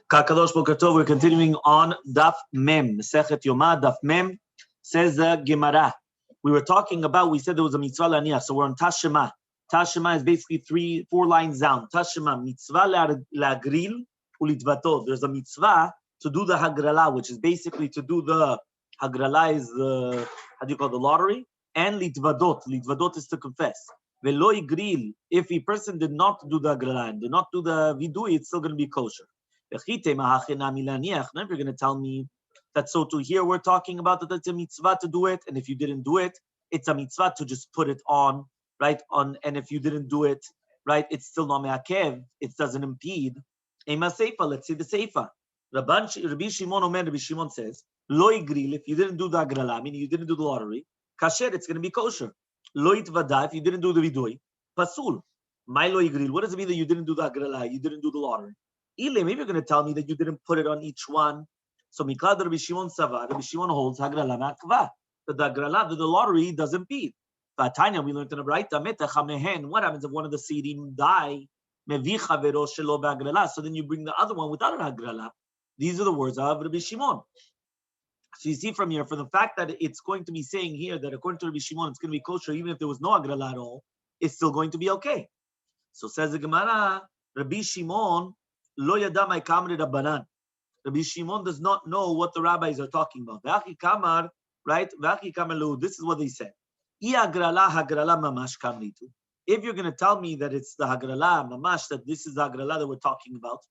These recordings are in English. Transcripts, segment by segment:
Kakadosh Boker Tov, we're continuing on Daf Mem, Masechet Yoma Daf Mem, says the Gemara. We said there was a mitzvah laniach, so we're on Tashema. Tashema is basically 4 lines down. Tashema, mitzvah lagril ulitvato. There's a mitzvah to do the hagrala, which is basically to do the hagrala is the, the lottery, and litvadot. Litvadot is to confess. Velo igril, if a person did not do the hagrala and did not do the vidui, it's still going to be kosher. Now, if you're going to tell me that so to here we're talking about that it's a mitzvah to do it, and if you didn't do it, it's a mitzvah to just put it on, right? And if you didn't do it, right, it's still not me'akev, it doesn't impede. Let's say the seifa. Rabbi Shimon says, lo igril, if you didn't do the agrala, meaning you didn't do the lottery, kasher, it's going to be kosher. Lo itvada, if you didn't do the vidui, pasul. My lo igril, what does it mean that you didn't do the agrala, you didn't do the lottery? Maybe you're going to tell me that you didn't put it on each one. So Miklad Rabbi Shimon Savar, Rabbi Shimon holds hagrala ma'akva. That the hagrala, the lottery does impede. Vatanya, we learned in the Braita, metachamehen. What happens if one of the seidim die? Mevicha vero shelo b'hagrala. So then you bring the other one without an hagrala. These are the words of Rabbi Shimon. So you see from here, for the fact that it's going to be saying here that according to Rabbi Shimon, it's going to be kosher even if there was no hagrala at all, it's still going to be okay. So says the Gemara, Rabbi Shimon, Lo yadamai kamri rabbanan. Rabbi Shimon does not know what the rabbis are talking about. V'achi kamar, right? V'achi kamar lo. This is what they said. Hagrala mamash kamritu. If you're going to tell me that it's the hagrala mamash, that this is the hagrala that we're talking about,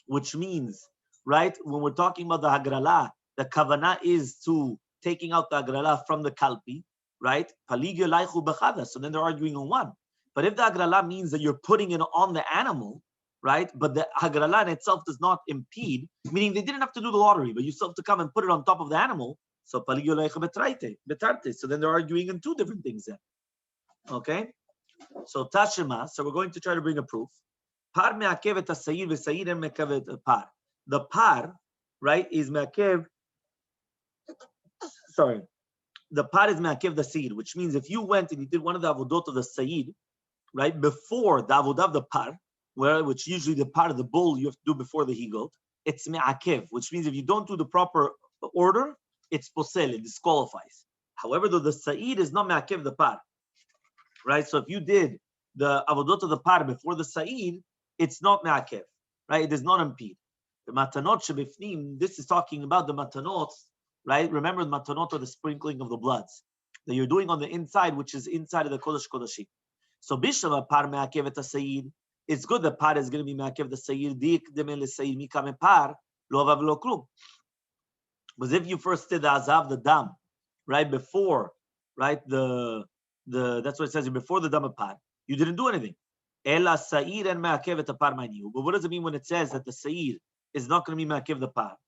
which means, right, when we're talking about the hagrala, the kavanah is to taking out the hagrala from the kalpi, right? Paligyo laichu b'chada. So then they're arguing on one. But if the hagrala means that you're putting it on the animal, right? But the hagrala in itself does not impede, meaning they didn't have to do the lottery, but you still have to come and put it on top of the animal. So so then they're arguing in 2 different things then. Okay? So Tashema, so we're going to try to bring a proof. Par me'akev et ha'sayir v'sayir en me'akev et par. The par, right, is me'akev, the par is me'akev the sayir, which means if you went and you did one of the avodot of the sayir, right, before the avodah of the par, which usually the part of the bull you have to do before the he-goat, it's me'akev, which means if you don't do the proper order, it's posel, it disqualifies. However, though the sa'id is not me'akev the par, right? So if you did the avodot of the par before the sa'id, it's not me'akev, right? It does not impede. The matanot shebifnim, this is talking about the matanot, right? Remember the matanot are the sprinkling of the bloods that you're doing on the inside, which is inside of the kodesh kodashim. So bishlam par me'akev et sa'id. It's good that par is going to be ma'akev the sayir dik demel sayir mikame par lo avav lo klum. But if you first did the azav the dam, right before, right the that's what it says here, before the dam of par, you didn't do anything. Ela sayir and ma'akev et par ma'niu. But what does it mean when it says that the sayir is not going to be ma'akev the par?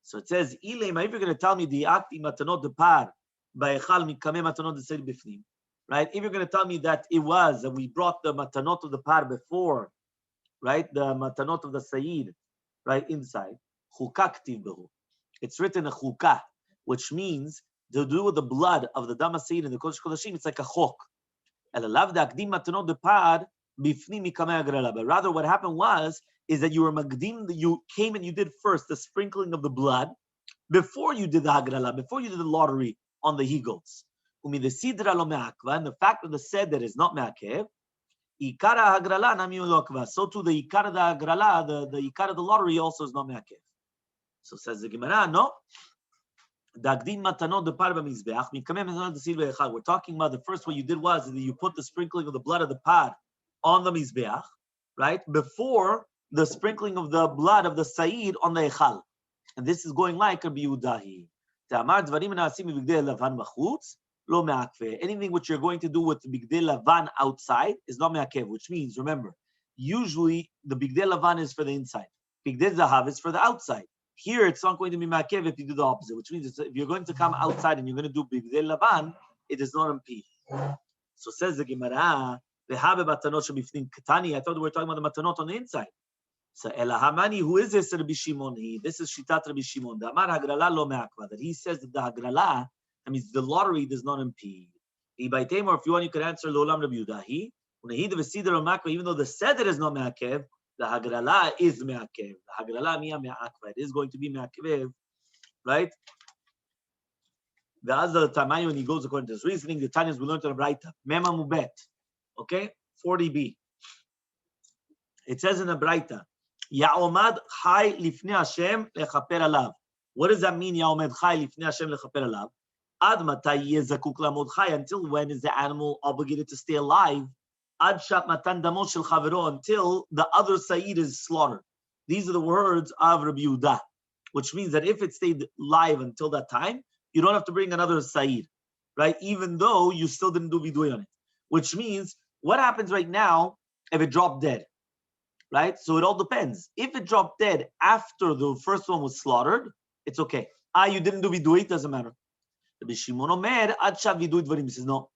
So it says ilema. If you're going to tell me the akti matanot the par ba'echal mikame matanot the sayir bifnim. Right? If you're going to tell me that it was, that we brought the matanot of the par before, right? The matanot of the Sayyid, right? Inside. Chukah ktiv behu. It's written a chukah, which means to do with the blood of the Dama Sayyid and the Kodesh Kodashim, it's like a chok. Elalav da'akdim matanot the par bifni mikamei agrala. But rather what happened is that you were magdim, you came and you did first the sprinkling of the blood before you did the agrala, before you did the lottery on the he-goats. And the fact that the seder is not me'akev, ikara hagrala nami lokva. So too the ikara the hagrala, the ikara the lottery also is not me'akev. So says the Gemara, no. Dagdin matanot the par b'mizbeach mikamem matanot the sil ve'echad. We're talking about the first what you did was that you put the sprinkling of the blood of the par on the mizbeach, right, before the sprinkling of the blood of the said on the echal. And this is going like Rabbi Yudahi. Ta'amar dvarim na'asim b'bigdei lavan b'chutz. Lo me'akve. Anything which you're going to do with the bigdei lavan outside is not me'akev, which means, remember, usually the bigdei lavan is for the inside. Bigdei zahav is for the outside. Here, it's not going to be me'akev if you do the opposite, which means if you're going to come outside and you're going to do bigdei lavan, it does not impede. So says the Gemara, v'habe matanot shebifnim katani. I thought we were talking about the matanot on the inside. So elahamani, who is this Rabbi Shimon? This is shitat Rabbi Shimon. The amar hagrala lo me'akva. That he says that the hagrala, that means the lottery does not impede. Or if you want, you can answer Lolam Rabbi Yudahi. Even though the seder is not me'akev, The hagrala is me'akev. The hagrala miya me'akva. It is going to be me'akev, right? The other Tamayo, when he goes according to his reasoning, the Tanyas we learned on the Braita. Mema mubet. Okay? 40b. It says in the Braita, Ya'omad chai lifnei Hashem lechaper alav. What does that mean, Ya'omad chai lifnei Hashem lechaper alav? Ad matai yezakuk lamod chai. Until when is the animal obligated to stay alive? Ad shat matan damo shel chavero. Until the other Sayyid is slaughtered. These are the words of Rabbi Yehuda, which means that if it stayed live until that time, you don't have to bring another Sayyid, right? Even though you still didn't do vidui on it. Which means, what happens right now if it dropped dead, right? So it all depends. If it dropped dead after the first one was slaughtered, it's okay. You didn't do vidui, it doesn't matter. Rabbi Shimon Omer, ad shav vidui dvarim. He says, no.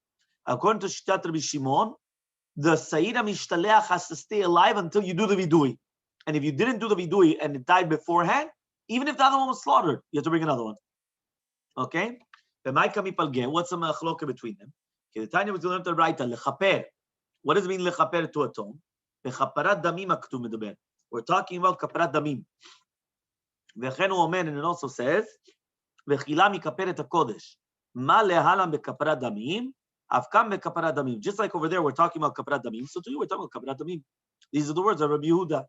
According to Shittat Rabbi Shimon, the Sayyid HaMishtaleach has to stay alive until you do the vidui. And if you didn't do the vidui and it died beforehand, even if the other one was slaughtered, you have to bring another one. Okay? What's the machloka between them? Okay, the Tanya was learned to write lechaper. What does it mean lechaper to atone? Lechaparat damim aktuv medaber. We're talking about kaparat damim. V'chen hu omer, and it also says v'chila mikaperet hakodesh. Ma lehalam bekaparat damim, afkam bekaparat damim. Just like over there, we're talking about kaparat damim. So to you, we're talking about kaparat damim. These are the words of Rabbi Yehuda.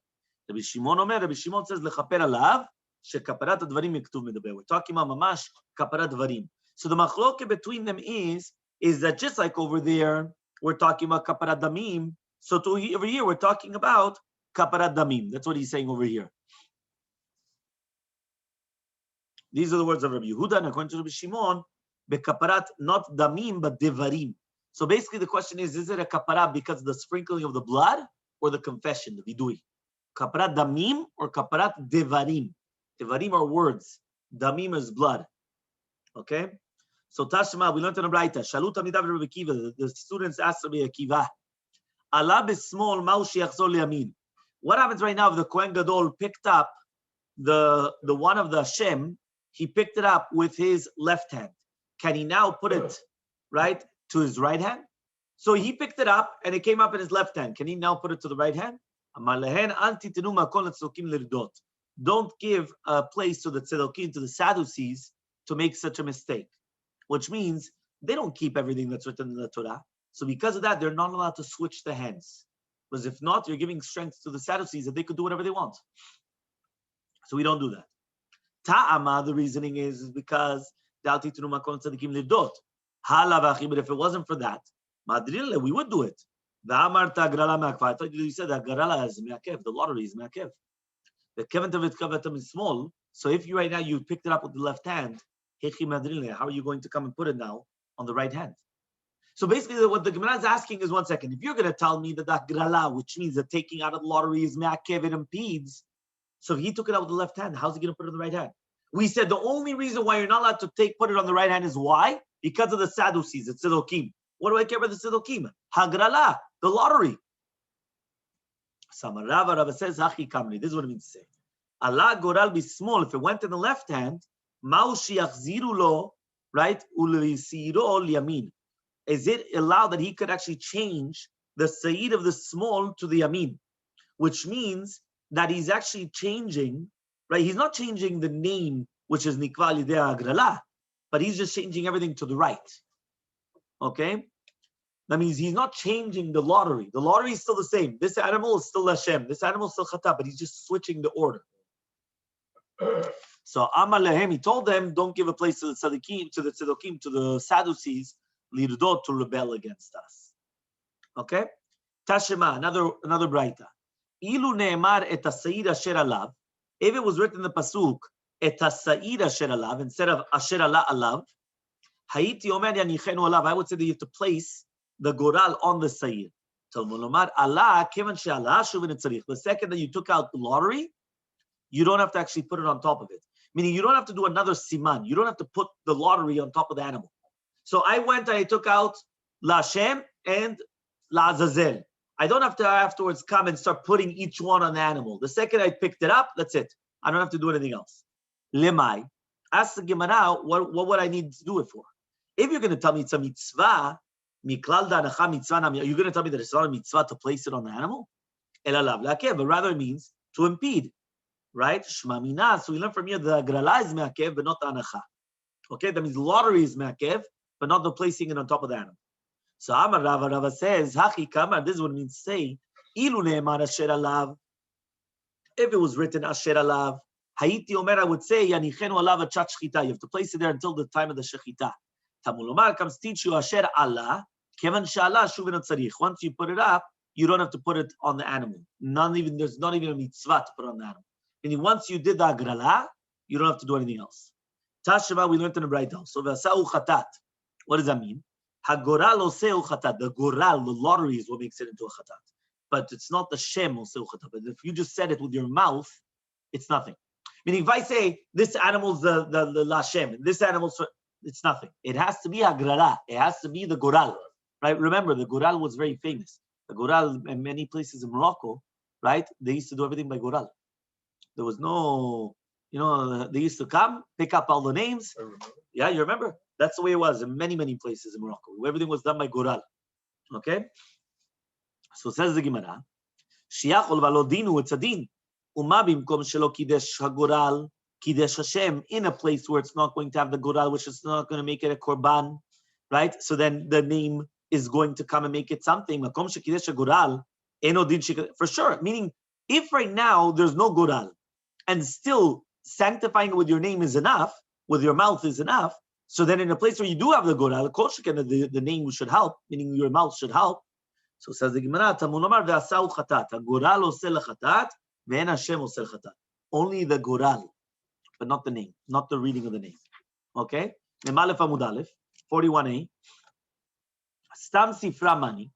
Rabbi Shimon omer. Rabbi Shimon says lechaper alav. Shekaparat advarim miktuv medaber. We're talking about mamash kaparat dvarim. So the machloke between them is that just like over there we're talking about kaparat damim, so to over here we're talking about kaparat damim. That's what he's saying over here. These are the words of Rabbi Yehuda, and according to Rabbi Shimon, bekaparat not damim but devarim. So basically the question is it a kaparat because of the sprinkling of the blood or the confession, the vidui? Kaparat damim or kaparat devarim? Devarim are words. Damim is blood. Okay? So Tashma, we learned in the Braita. Shalut Amidav Rabbi Akiva. The students asked Rabbi Akiva, Allah bismol maushi yachzor liyamin. What happens right now if the Kohen Gadol picked up the one of the Hashem, he picked it up with his left hand. Can he now put it, right, to his right hand? So he picked it up and it came up in his left hand. Can he now put it to the right hand? Don't give a place to the Tzedokim, to the Sadducees, to make such a mistake. Which means they don't keep everything that's written in the Torah. So because of that, they're not allowed to switch the hands. Because if not, you're giving strength to the Sadducees that they could do whatever they want. So we don't do that. Ta'ama, the reasoning is because but if it wasn't for that, we would do it. I thought you said that Garala is me'akev, the lottery is me'akev. The kevan is small, so if you right now you picked it up with the left hand, how are you going to come and put it now on the right hand? So basically, what the Gemara is asking is 1 second. If you're going to tell me that grala, which means that taking out of the lottery is me'akev, it impedes. So if he took it out with the left hand, how's he going to put it on the right hand? We said the only reason why you're not allowed to put it on the right hand is why? Because of the Sadducees, the Tzedokim. What do I care about the Tzedokim? Hagrala, the lottery. Samarava Rava says, Hachi Kamri. This is what it means to say. Allah goral be small. If it went in the left hand, Maushi yachziru lo, right? Ulisiro liyamin. Is it allowed that he could actually change the Sayyid of the small to the Yamin? Which means that he's actually changing, right? He's not changing the name, which is Nikva Lidea Agrala, but he's just changing everything to the right. Okay? That means he's not changing the lottery. The lottery is still the same. This animal is still Hashem. This animal is still Chata, but he's just switching the order. So Amar Lehem, he told them, don't give a place to the Tzadikim, to the Sadducees, Lirdot, to rebel against us. Okay? Tashema, another Braita. Ilu ne'emar et ha'sa'ir asher alav. If it was written in the pasuk et ha'sa'ir asher alav instead of asher ala alav, hayiti omer yanichenu alav. I would say that you have to place the goral on the sa'ir. Talmud lomar Allah kevan she'ala shuvin etzarich. The second that you took out the lottery, you don't have to actually put it on top of it. Meaning you don't have to do another siman. You don't have to put the lottery on top of the animal. So I went and I took out La Shem and La Azazel. I don't have to afterwards come and start putting each one on the animal. The second I picked it up, that's it. I don't have to do anything else. Lemai. Ask the Gemara, what would I need to do it for? If you're going to tell me it's a mitzvah, miklal da'anacha mitzvah, are you going to tell me that it's not a mitzvah to place it on the animal? elalav la'akev, but rather it means to impede, right? Shma mina. So we learn from here the agrala is me'akev, but not the anacha. Okay, that means lottery is me'akev, but not the placing it on top of the animal. So Amar Rava says, Hachi kamar, this is what it means to say, ilu ne'emar asher alav. If it was written asher alav, Haiti Omer, I would say, Yanichenu alav achat shechita. You have to place it there until the time of the shechita. Talmud Lomar comes teach you asher Allah, kevan she'Allah shuvin tzarich. Once you put it up, you don't have to put it on the animal. There's not even a mitzvah to put on the animal. Meaning once you did the agrala, you don't have to do anything else. Tashema, we learned in the Braita. So v'asau chatat. What does that mean? Hagoral oseu chatat. The goral, the lottery, is what makes it into a chatat. But it's not the shem oseu chatat. But if you just said it with your mouth, it's nothing. Meaning, if I say this animal's the lashem, this animal's, it's nothing. It has to be hagrala. It has to be the goral, right? Remember, the goral was very famous. The goral in many places in Morocco, right? They used to do everything by goral. There was no, they used to come, pick up all the names. Yeah, you remember? That's the way it was in many, many places in Morocco. Everything was done by goral. Okay? So says the Gemara, Shiachol valodinu, it's a din. Uma bimkom shelo kidesh hagoral, kidesh Hashem, in a place where it's not going to have the goral, which is not going to make it a korban, right? So then the name is going to come and make it something. Makom shekidesh hagoral, eno din for sure. Meaning, if right now there's no goral, and still sanctifying it with your name is enough, with your mouth is enough, so then in a place where you do have the goral, the name should help, meaning your mouth should help. So says the Gemara, Talmud Lomar ve'asau chatat. Hagoral osel chatat, ve'en Hashem osel chatat. Only the goral, but not the name, not the reading of the name. Okay? Memalef Amud Aleph, 41a. Stam sifra mani.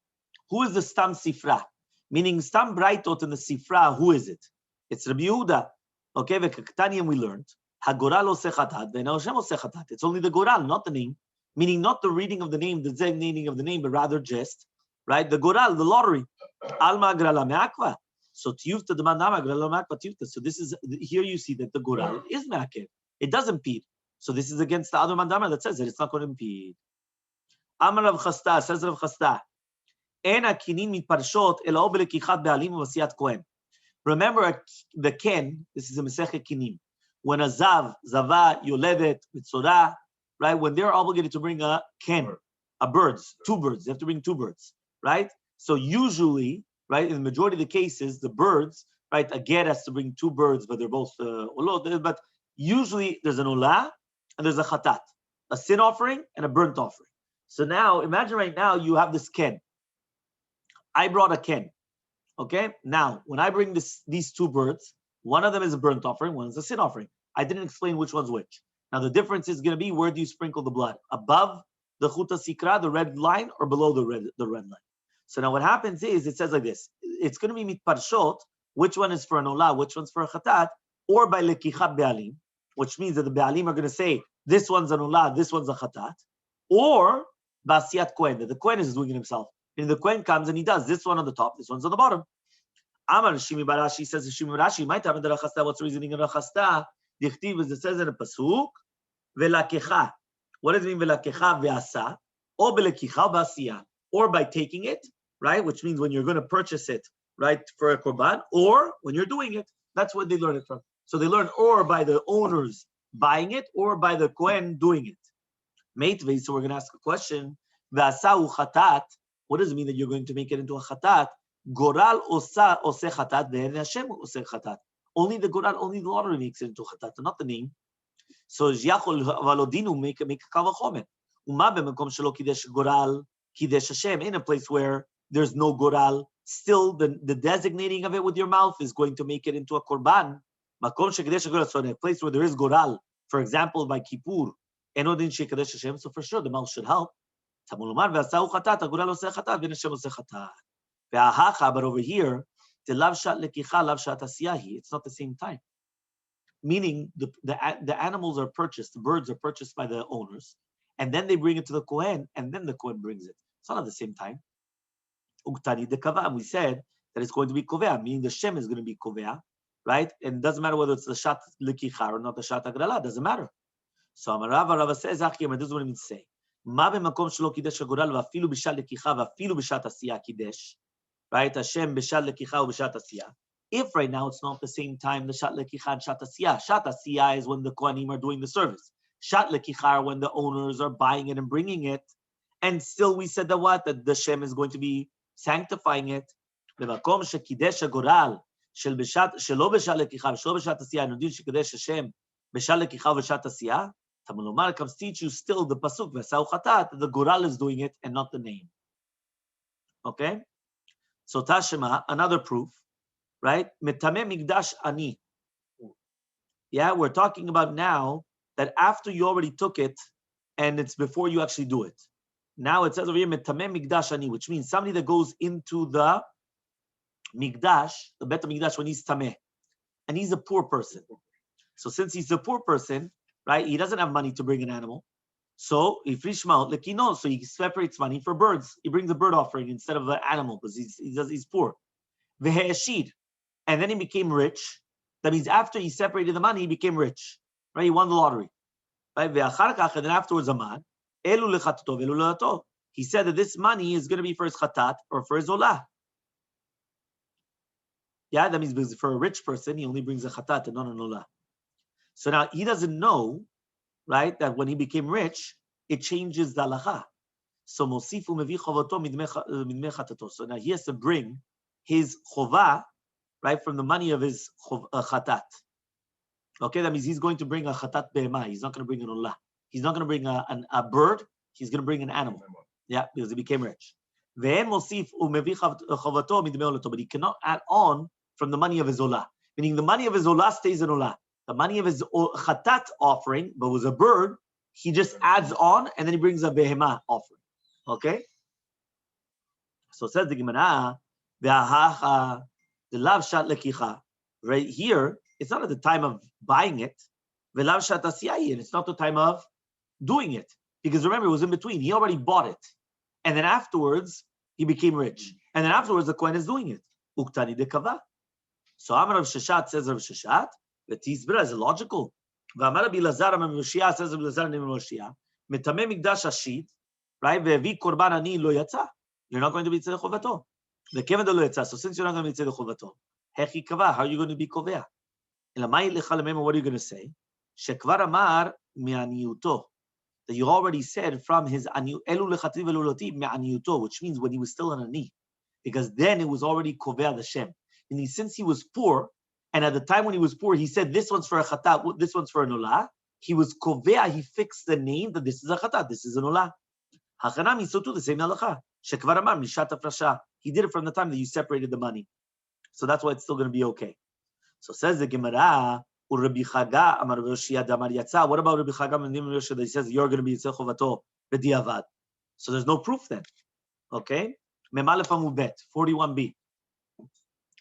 Who is the stam sifra? Meaning stam braitot in the sifra, who is it? It's Rabbi Yehuda. Okay, ve'kaktaniim we learned. Hagoral osel chatat, ve'en Hashem osel chatat. It's only the goral, not the name. Meaning not the reading of the name, the designating of the name, but rather just, right? The goral, the lottery. Alma agrala me'akva. So tiyufta demandama agrala me'akva tiyufta. So this is, here you see that the goral is me'akev. It does impede. So this is against the other mandama that says that it's not going to impede. Amar Rav Chasta, says Rav Chasta, En hakinin mitparshot ela o belekichat be'alim u'vasiyat kohen. Remember the ken, this is a Masechet Kinim. When a zav, zava, yoledet, mitzorah, right? When they're obligated to bring a ken, a birds, two birds, they have to bring two birds, right? So usually, right, in the majority of the cases, the birds, right, a ger has to bring two birds, but they're both olot. But usually there's an olah and there's a chatat, a sin offering and a burnt offering. So now, imagine right now you have this ken. I brought a ken. Okay, now when I bring these two birds, one of them is a burnt offering, one is a sin offering. I didn't explain which one's which. Now the difference is going to be, where do you sprinkle the blood? Above the chuta sikra, the red line, or below the red line? So now what happens is, it says like this: it's going to be mitparshot. Which one is for an olah? Which one's for a chatat? Or by lekichat be'alim, which means that the be'alim are going to say this one's an olah, this one's a chatat, or ba'asiyat kohen, that the kohen is doing it himself. And the Kohen comes and he does this one on the top, this one's on the bottom. Amar Shimi Barashi says to Shimi Barashi, my time in the Rachasta, what's the reasoning in Rachasta? The Chtiv is, it says in a pasuk, Velakecha. What does it mean, Velakecha ve'asa? Or Belekicha ba'asiya. Or by taking it, right? Which means when you're going to purchase it, right, for a korban, or when you're doing it. That's what they learn it from. So they learn or by the owners buying it, or by the Kohen doing it. Meitvei, so we're going to ask a question. Ve'asa u'chatat. What does it mean that you're going to make it into a chatat? Goral osa ose chatat, ve'en Hashem ose chatat. Only the goral, only the lottery makes it into chatat, not the name. So Yachol valodinu make a kavachomer. Uma b'mekom shelo kidesh goral, kidesh Hashem, in a place where there's no goral, still the designating of it with your mouth is going to make it into a korban. Makom shekidesh goral, so in a place where there is goral, for example, by Kippur, enodin shekadesh Hashem, so for sure the mouth should help. But over here, it's not the same time. Meaning the animals are purchased, the birds are purchased by the owners, and then they bring it to the Kohen, and then the Kohen brings it. It's not at the same time. We said that it's going to be kovea, meaning the shem is going to be kovea, right? And it doesn't matter whether it's the shat lekicha or not the shat agrala, doesn't matter. So Rava says, this is what it means to say. מה במקום שלא קידש הגורל ואפילו בשעת לקיחה ואפילו בשעת עשייה קידש? right? Hashem b'shat lekicha u'b'shat asiyah. If right now it's not the same time, the shat lekicha and shat asiyah. Shat asiyah is when the kohanim are doing the service. Shat lekicha are when the owners are buying it and bringing it. And still we said that what? That the Shem is going to be sanctifying it. במקום שקידש הגורל שלא בשעת לקיחה ושלא בשעת עשייה, אנחנו יודעים שקידש השם בשעת לקיחה ובשעת עשייה, Talmud Lomar comes teach you still the pasuk v'asau chatat, the goral is doing it and not the name. Okay? So Tashema, another proof, right? Metame migdash ani. Yeah, we're talking about now that after you already took it and it's before you actually do it. Now it says over here, metame migdash ani, which means somebody that goes into the migdash, the bet migdash when he's tameh, and he's a poor person. So since he's a poor person, right, he doesn't have money to bring an animal. So so he separates money for birds. He brings a bird offering instead of an animal because he's poor. And then he became rich. That means after he separated the money, he became rich. Right? He won the lottery. Right? And then afterwards, he said that this money is going to be for his khatat or for his olah. Yeah, that means because for a rich person, he only brings a khatat and not an olah. So now he doesn't know, right, that when he became rich, it changes the halacha. So mosifu mevi chovato midmei chatato. So now he has to bring his chova, right, from the money of his khatat. Okay, that means he's going to bring a khatat be'ema. He's not going to bring an olah. He's not going to bring a bird. He's going to bring an animal. Yeah, because he became rich. Ve'en mosif umevi chovato midmei olato. But he cannot add on from the money of his olah. Meaning the money of his olah stays in olah. The money of his khatat offering, but was a bird, he just adds on and then he brings a behema offering. Okay? So says the Gemara, the lav shat lekicha. Right here, it's not at the time of buying it. The lav shat asiyah, and it's not the time of doing it. Because remember, it was in between. He already bought it. And then afterwards, he became rich. And then afterwards, the Kohen is doing it. Uktani de kava. So Amar Rav Sheshat says Rav Sheshat, the Tizbra is illogical. V'amar Rabbi Lazar Amar Moshiach says Rabbi Lazar name Moshiach. Metameh migdash hashit, right? Ve'evi korban ani lo yatsa. You're not going to be tzedek chovato. Ve'keven lo yatsa. So since you're not going to be tzedek chovato, hechi kava. How are you going to be kovea? Elamai lecha lemema. What are you going to say? Shekvar amar me'aniuto. That you already said from his elu lechativ eluloti me'aniuto, which means when he was still an ani, because then it was already kovea the shem. And since he was poor, and at the time when he was poor, he said this one's for a chatat, this one's for an olah. He was kovea, he fixed the name that this is a chatat, this is an olah. Hachanami, so too the same halacha. Shekvar amar mishat afrasha. He did it from the time that you separated the money, so that's why it's still going to be okay. So says the Gemara, Rabbi Chaga amar Yoshia damar yatsa. What about Rabbi Chaga and Yoshia that he says you're going to be yitzeh chovato b'diavad? So there's no proof then. Okay, Memalef Amud 41b.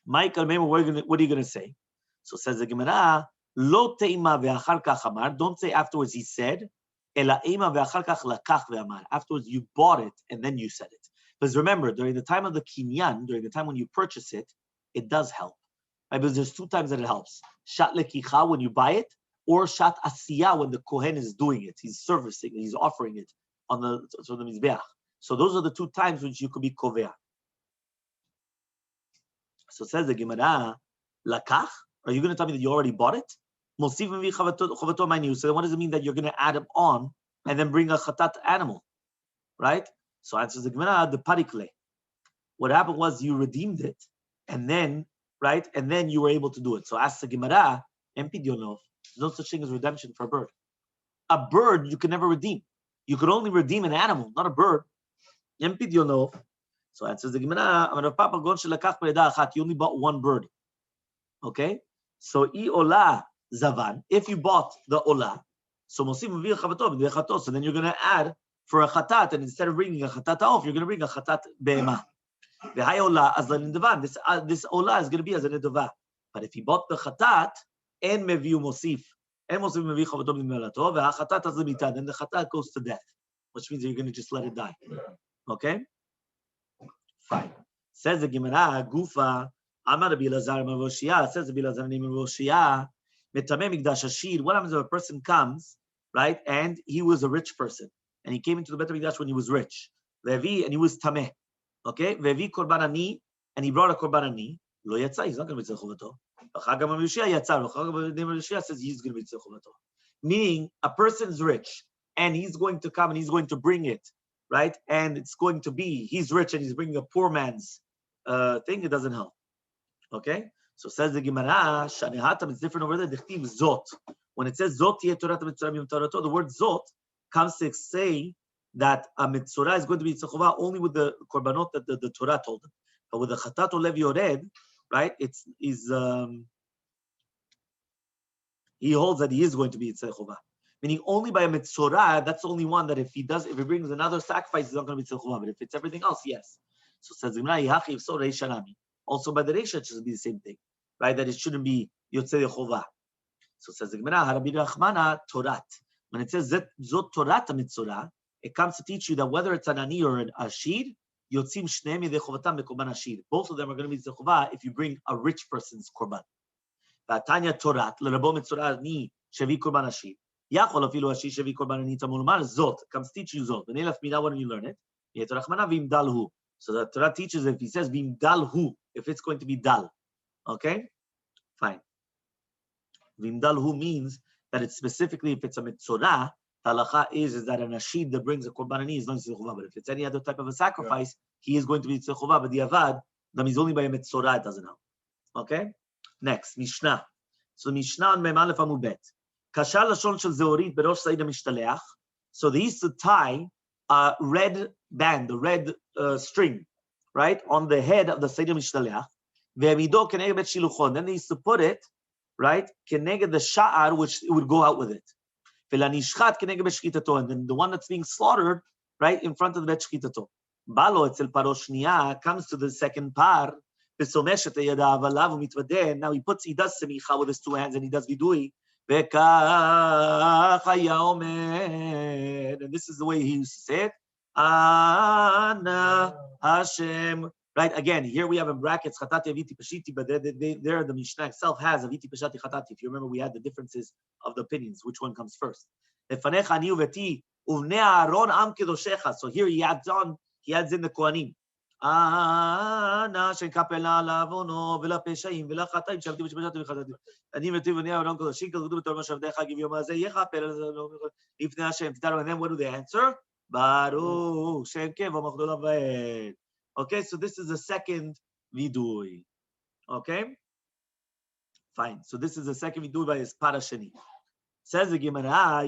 Michael, remember what are you going to say? So says the Gemara, Lo teima ve'achar kach amar. Don't say afterwards he said, Ela eima ve'achar kach lakach ve'amar. Afterwards you bought it and then you said it. Because remember, during the time of the kinyan, during the time when you purchase it, it does help. Right? Because there's two times that it helps. Shat lekicha when you buy it, or shat asiyah when the kohen is doing it. He's servicing, he's offering it on the mizbeach. So those are the two times which you could be kovea. So says the Gemara, lakach, are you going to tell me that you already bought it? So then what does it mean that you're going to add them on and then bring a chatat animal? Right? So answers the Gemara, the parikle. What happened was you redeemed it and then, right? And then you were able to do it. So ask the Gemara, there's no such thing as redemption for a bird. A bird you can never redeem. You could only redeem an animal, not a bird. So answers the Gemara, you only bought one bird. Okay? So olah zavan, if you bought the olah, so then you're going to add for a chatat, and instead of bringing a chatat off, you're going to bring a chatat be'ema. This olah is going to be as a nedova. But if you bought the chatat, and meviu mosif, and mosif mevi chavato b'melato, ve'achatat az lemita, then the chatat goes to death, which means you're going to just let it die. Okay? Fine. Says the Gemara, Gufa, Amar Rabbi Lazar Mavoshia, says Rabbi Lazar name Mavoshia, Metameh Mikdash Hashir. What happens if a person comes, right, and he was a rich person, and he came into the Bet Mikdash when he was rich, Vevi, and he was Tameh, okay, Vevi Korban Ani, and he brought a korban ani, lo yatsa, he's not going to be tzei chuvato. Chag HaMashia yatsa, Chag HaMashia says he's going to be tzei chuvato. Meaning, a person's rich, and he's going to come and he's going to bring it, right? And it's going to be, he's rich and he's bringing a poor man's thing, it doesn't help. Okay? So says the Gemara, Shanehatam, it's different over there, Dichtiv Zot. When it says Zot, the word Zot comes to say that a mitzvah is going to be tzechova only with the korbanot that the Torah told him. But with the chatat olev yored, right, he holds that he is going to be tzechova. Meaning only by a mitzvah, that's the only one that if he brings another sacrifice, he's not going to be tzechova. But if it's everything else, yes. So says the Gemara, so reishanami. Also by the reisha, it should be the same thing, right? That it shouldn't be yotzei chova. So says the Gemara, Harabi Rachmana Torat. When it says Zot Torat mitzvah, it comes to teach you that whether it's an ani or an ashir, yotzim shneim yedei chovatam bekorban ashir. Both of them are going to be tzechova if you bring a rich person's korban. V'atanya Torat lerabo mitzvah ni shevi korban ashir. Yachol afilu ashir shevi korban ani tamul mar Zot comes to teach you Zot. V'neilaf mina when you learn it. Yet Rachmana v'imdalhu. So the Torah teaches if he says v'imdalhu, if it's going to be dal. Okay, fine. V'imdalhu means that it's specifically if it's a mitzvah. Halacha is that an ashid that brings a korban ani is not tzechova. But if it's any other type of a sacrifice, he is going to be tzechova. But the avad, that means only by a mitzvah, it doesn't help. Okay? Next, Mishnah. So Mishnah on Mem Aleph Amud Bet. Kashal lashon shel zeorit berosh said mishtaleach. So they used to tie a red band, the red string, right, on the head of the Seder Mishtaleach. Ve'amido keneged bet shiluchon. Then they used to put it, right, keneged the sha'ar, which it would go out with it. And then the one that's being slaughtered, right, in front of the bet shchitato. Balo etzel paro shniya comes to the second par. Now he does semicha with his two hands and he does vidui. And this is the way he used to say it. Ana Hashem. Right, again, here we have in brackets chatati aviti pashiti, but there the Mishnah itself has aviti pashati chatati. If you remember, we had the differences of the opinions. Which one comes first? So here he adds in the Kohanim. And then what do they answer? Okay, so this is the second vidui. Okay, fine. So this is the second vidui by his parashani. Says the Gemara,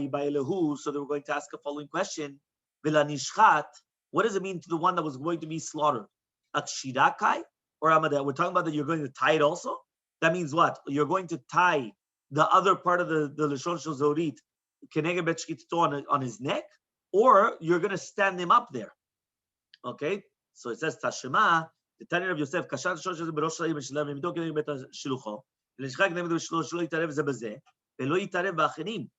so they were going to ask a following question. What does it mean to the one that was going to be slaughtered? Akshirakai or Amada? We're talking about that you're going to tie it also? That means what? You're going to tie the other part of the Lashon Shel Zorit keneged bet shchitato on his neck, or you're going to stand him up there. Okay? So it says Tashema, the Tanya of Yosef, Kashan Shosh berosh Shayim Shelav Mido keneged bet shilucho, Lishchak keneged bet shilucho shelo yitarev ze bezeh, velo yitarev ba'acherim.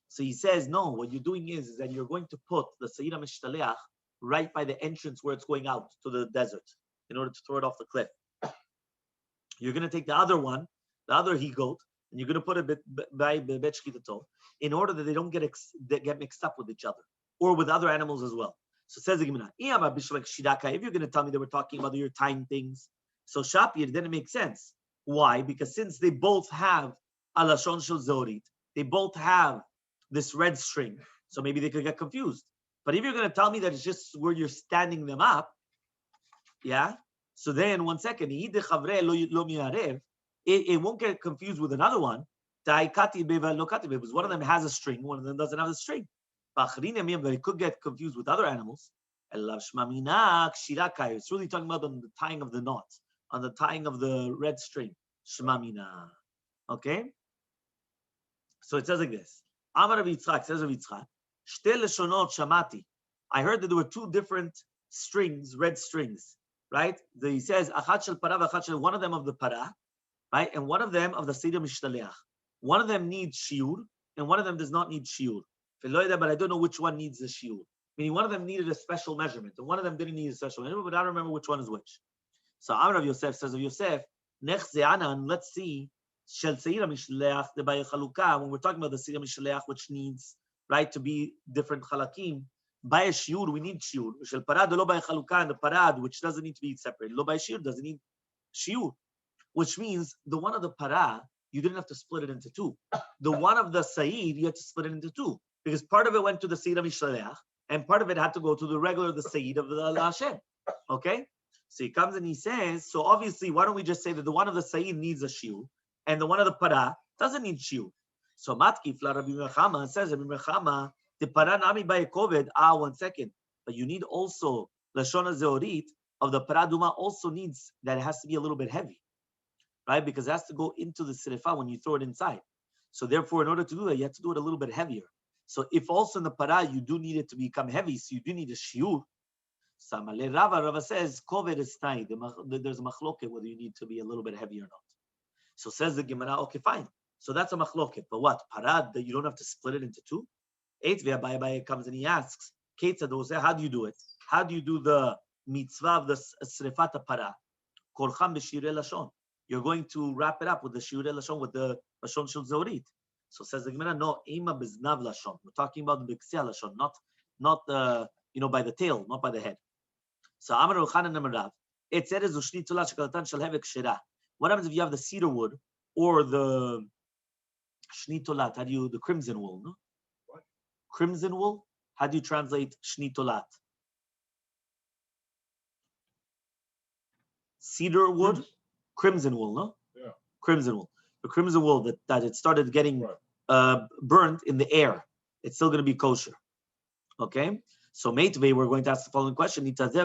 So he says, no, what you're doing is that you're going to put the Seir HaMishtaleach right by the entrance where it's going out to the desert in order to throw it off the cliff. You're going to take the other one, the other he-goat, and you're going to put it by Bet Shchitato in order that they don't get mixed up with each other or with other animals as well. So says the Gemara, if you're going to tell me that we're talking about your tying things, so Shapir, then it makes sense. Why? Because since they both have Alashon Shel Zorit, they both have this red string, so maybe they could get confused. But if you're going to tell me that it's just where you're standing them up, yeah, so then 1 second, it won't get confused with another one. Because one of them has a string, one of them doesn't have a string. But it could get confused with other animals. It's really talking about on the tying of the knot, on the tying of the red string. Shmamina. Okay? So it says like this. Amar Rav Yitzchak, says Rav Yitzchak, Shte leshonot shamati. I heard that there were two different strings, red strings, right? He says, Achat shel para v'achat shel, one of them of the para, right? And one of them of the Seder Mishtaleach. One of them needs shiur, and one of them does not need shiur. But I don't know which one needs the shiur. Meaning one of them needed a special measurement, and one of them didn't need a special measurement, but I don't remember which one is which. So Amar Rav Yosef says of Yosef, Nech ze'anan, let's see, Shel Seir HaMishleach, the Bay Chalukah, when we're talking about the Seir HaMishleach, which needs, right, to be different chalakim, by a shiur, we need shiur. Shel Parad, lo Bay Chalukah, and the Parad, which doesn't need to be separate. Lo Bay Shiur doesn't need shiur, which means the one of the para, you didn't have to split it into two. The one of the Sayyid, you had to split it into two, because part of it went to the Sayyid of Mishaleach, and part of it had to go to the regular, the Sayyid of the Hashem. Okay? So he comes and he says, so obviously, why don't we just say that the one of the Sayyid needs a shiur, and the one of the para doesn't need shiur? So Matkif la Rabbi Mechama says, Rabbi Mechama, the para nami by kovid. 1 second. But you need also Lashon Zeorit of the para duma also needs that it has to be a little bit heavy, right? Because it has to go into the sirifa when you throw it inside. So therefore, in order to do that, you have to do it a little bit heavier. So if also in the para you do need it to become heavy, so you do need a shiur. Samale Rava says kovid is tiny. There's a machloket whether you need to be a little bit heavy or not. So says the Gemara, okay, fine. So that's a machloket. But what? Parad, that you don't have to split it into two? Abai comes and he asks, how do you do it? How do you do the mitzvah of the srefat para? Korcham b'shirei lashon. You're going to wrap it up with the shirei lashon, with the lashon shel zorit. So says the Gemara, no, ema beznav lashon. We're talking about the b'ksia lashon, not by the tail, not by the head. So Amar Yochanan Amarav, it said is ushni tula shekalatan shel hevek shira. What happens if you have the cedar wood or the shni tolat? How do you the crimson wool? No? What? Crimson wool. How do you translate shni tolat? Cedar wood, crimson wool, no? Yeah. Crimson wool. The crimson wool that it started getting burnt in the air. It's still going to be kosher. Okay? So Meitvei, we're going to ask the following question. What are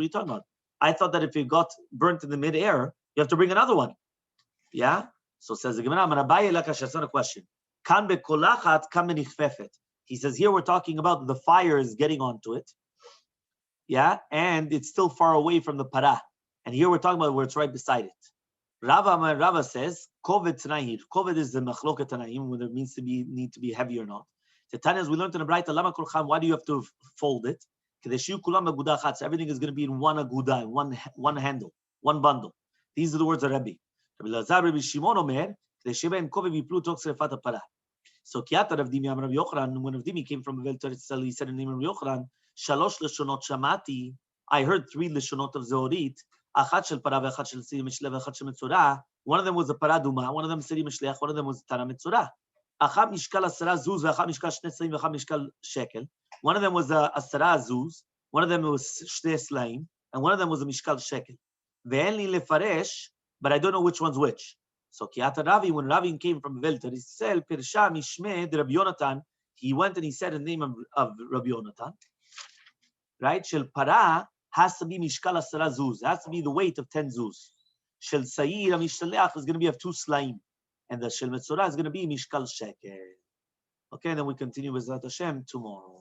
you talking about? I thought that if it got burnt in the mid-air, you have to bring another one. Yeah? So says the Gemara, that's not a question. He says, here we're talking about the fire is getting onto it. Yeah? And it's still far away from the para. And here we're talking about where it's right beside it. Rava says, Kovet Tanahir. Kovet is the machloket Tanahim, whether it means need to be heavy or not. The Tanya, we learned in the Braita, Lama Kulcham, why do you have to fold it? So everything is going to be in one aguda, one handle, one bundle. These are the words of Rabbi. Rabbi Shimon Omer, so Kiata Rav Dimi Amar Rav Yochanan, when Rav Dimi came from Bevel Teretz, he said in the name of Rav Yochanan, Shalosh Leshonot Shamati, I heard 3 Leshonot of Zeorit, Achat Shel Para ve'Achat Shel Siri Mishlev ve'Achat Shel Metzorah. One of them was a Paraduma, one of them Siri Mishleach, one of them was Tara Metzorah. Achat Mishkal Asara Zuz ve'Achat Mishkal Shne Slayim ve'Achat Mishkal Shekel. One of them was a Asara Zuz, one of them was Shne Slayim, and one of them was a Mishkal Shekel. Ve'en li lefaresh, but I don't know which one's which. So Kiata Ravi, when Ravi came from Velter, he said, Pirsha Mishme de Rabbi Yonatan, he went and he said the name of Rabbi Yonatan, right? Shel Para has to be Mishkal Asara Zuz, it has to be the weight of 10 Zuz. Shel Sayir Mishaleach is going to be of 2 Slaim, and the Shel Metzorah is going to be Mishkal Shekel. Okay, and then we continue with Zat Hashem tomorrow.